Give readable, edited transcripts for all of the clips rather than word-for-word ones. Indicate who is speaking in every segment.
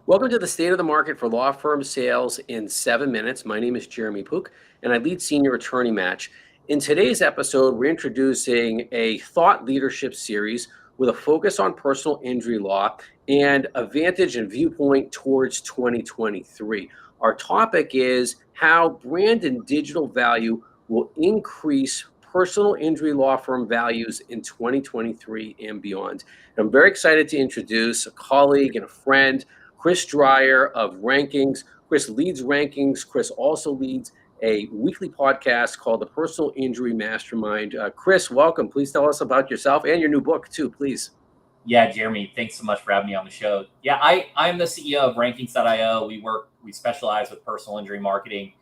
Speaker 1: Welcome to the State of the Market for Law Firm Sales in 7 minutes. My name is Jeremy Poock, and I lead Senior Attorney Match. In today's episode, we're introducing a thought leadership series with a focus on personal injury law and a vantage and viewpoint towards 2023. Our topic is how brand and digital value will increase personal injury law firm values in 2023 and beyond. And I'm very excited to introduce a colleague and a friend, Chris Dreyer of Rankings. Chris leads Rankings. Chris also leads a weekly podcast called the Personal Injury Mastermind. Chris, welcome. Please tell us about yourself and your new book too, please.
Speaker 2: Yeah, Jeremy, thanks so much for having me on the show. Yeah, I'm the CEO of Rankings.io. We specialize with personal injury marketing.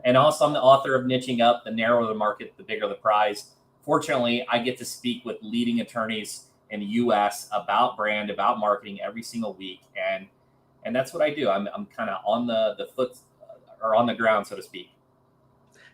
Speaker 2: And also I'm the author of Niching Up, the narrower the market, the bigger the prize. Fortunately, I get to speak with leading attorneys in the US about brand, about marketing every single week. And that's what I do. I'm kind of on the foot or on the ground, so to speak.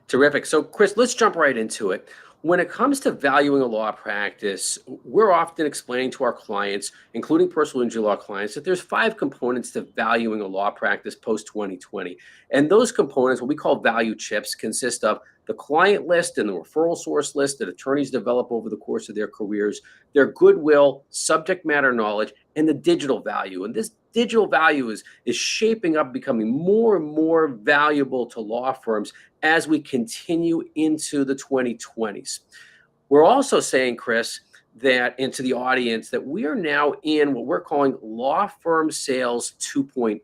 Speaker 1: Terrific. So, Chris, let's jump right into it. When it comes to valuing a law practice, we're often explaining to our clients, including personal injury law clients, that there's 5 components to valuing a law practice post 2020. And those components, what we call value chips, consist of the client list and the referral source list that attorneys develop over the course of their careers, their goodwill, subject matter knowledge, and the digital value. And this digital value is shaping up, becoming more and more valuable to law firms as we continue into the 2020s. We're also saying, Chris, that into the audience, that we are now in what we're calling law firm sales 2.0.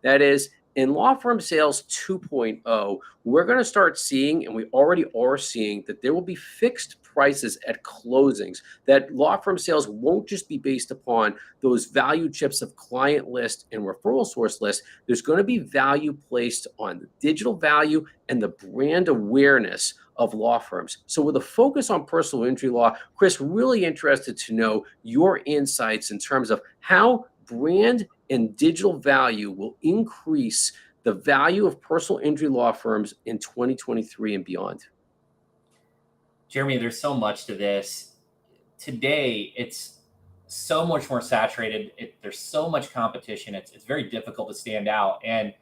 Speaker 1: That is, in law firm sales 2.0, we're going to start seeing, and we already are seeing, that there will be fixed prices at closings, that law firm sales won't just be based upon those value chips of client list and referral source list. There's going to be value placed on the digital value and the brand awareness of law firms. So with a focus on personal injury law, Chris, really interested to know your insights in terms of how brand and digital value will increase the value of personal injury law firms in 2023 and beyond.
Speaker 2: Jeremy, there's so much to this. Today, it's so much more saturated. There's so much competition. It's very difficult to stand out. And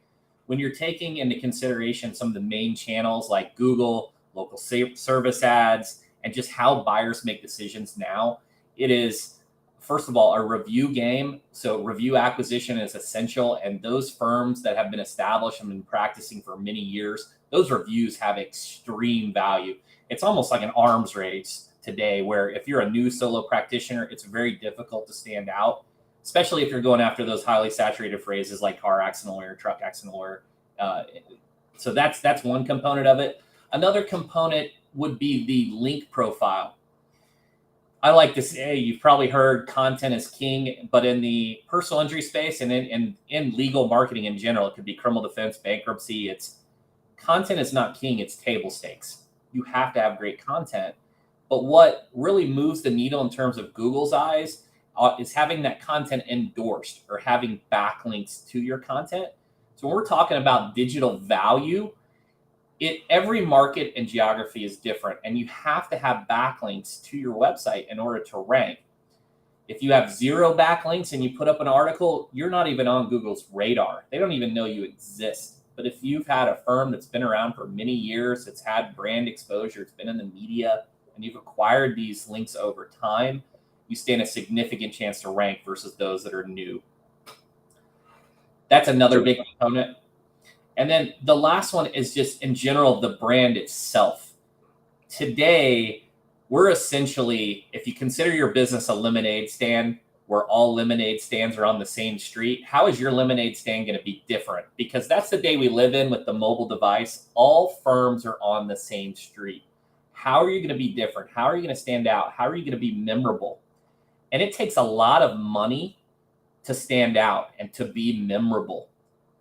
Speaker 2: when you're taking into consideration some of the main channels like Google, local service ads, and just how buyers make decisions now, it is, first of all, a review game. So review acquisition is essential. And those firms that have been established and been practicing for many years, those reviews have extreme value. It's almost like an arms race today, where if you're a new solo practitioner, it's very difficult to stand out, especially if you're going after those highly saturated phrases like car accident lawyer, truck accident lawyer. So that's one component of it. Another component would be the link profile. I like to say, you've probably heard content is king, but in the personal injury space and in legal marketing in general, it could be criminal defense, bankruptcy, it's content is not king, it's table stakes. You have to have great content. But what really moves the needle in terms of Google's eyes is having that content endorsed or having backlinks to your content. So when we're talking about digital value, every market and geography is different, and you have to have backlinks to your website in order to rank. If you have 0 backlinks and you put up an article, you're not even on Google's radar. They don't even know you exist. But if you've had a firm that's been around for many years, it's had brand exposure, it's been in the media, and you've acquired these links over time, you stand a significant chance to rank versus those that are new. That's another big component. And then the last one is just, in general, the brand itself. Today, we're essentially, if you consider your business a lemonade stand, where all lemonade stands are on the same street, how is your lemonade stand going to be different? Because that's the day we live in with the mobile device. All firms are on the same street. How are you going to be different? How are you going to stand out? How are you going to be memorable? And it takes a lot of money to stand out and to be memorable.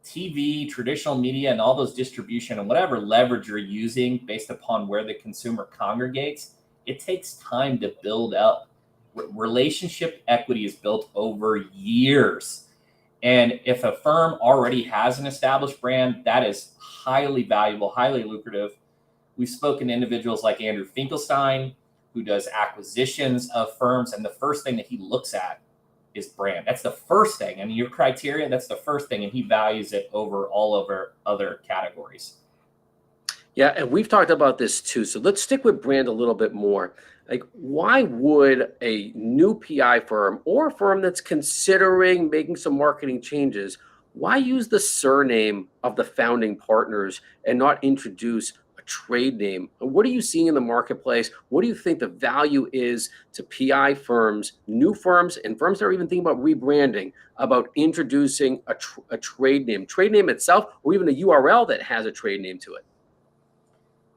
Speaker 2: TV, traditional media, and all those distribution and whatever leverage you're using based upon where the consumer congregates, it takes time to build up. Relationship equity is built over years. And if a firm already has an established brand, that is highly valuable, highly lucrative. We've spoken to individuals like Andrew Finkelstein, who does acquisitions of firms. And the first thing that he looks at is brand. That's the first thing. I mean, your criteria, that's the first thing. And he values it over all over other categories.
Speaker 1: Yeah, and we've talked about this too. So let's stick with brand a little bit more. Like, why would a new PI firm or a firm that's considering making some marketing changes, why use the surname of the founding partners and not introduce a trade name? What are you seeing in the marketplace? What do you think the value is to PI firms, new firms, and firms that are even thinking about rebranding, about introducing a trade name itself, or even a URL that has a trade name to it?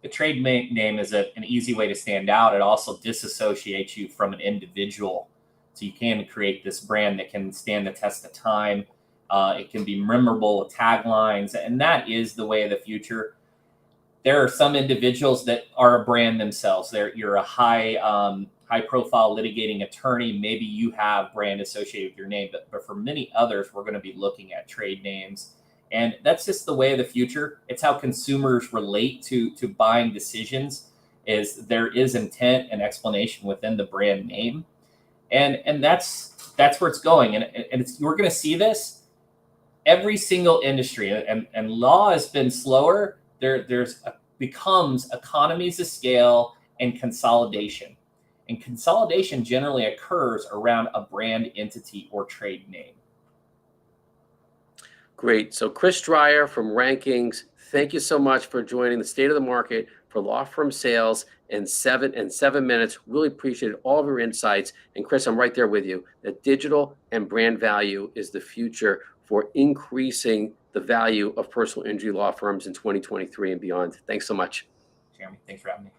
Speaker 2: The trade name is an easy way to stand out. It also disassociates you from an individual. So you can create this brand that can stand the test of time. It can be memorable with taglines, and that is the way of the future. There are some individuals that are a brand themselves. You're a high profile litigating attorney. Maybe you have brand associated with your name, but for many others, we're going to be looking at trade names. And that's just the way of the future. It's how consumers relate to buying decisions. Is there is intent and explanation within the brand name, and that's where it's going. And we're going to see this every single industry. And law has been slower. Becomes economies of scale and consolidation. And consolidation generally occurs around a brand entity or trade name.
Speaker 1: Great. So Chris Dreyer from Rankings, thank you so much for joining the State of the Market for Law Firm Sales in 7 minutes. Really appreciated all of your insights. And Chris, I'm right there with you. That digital and brand value is the future for increasing the value of personal injury law firms in 2023 and beyond. Thanks so much.
Speaker 2: Jeremy, thanks for having me.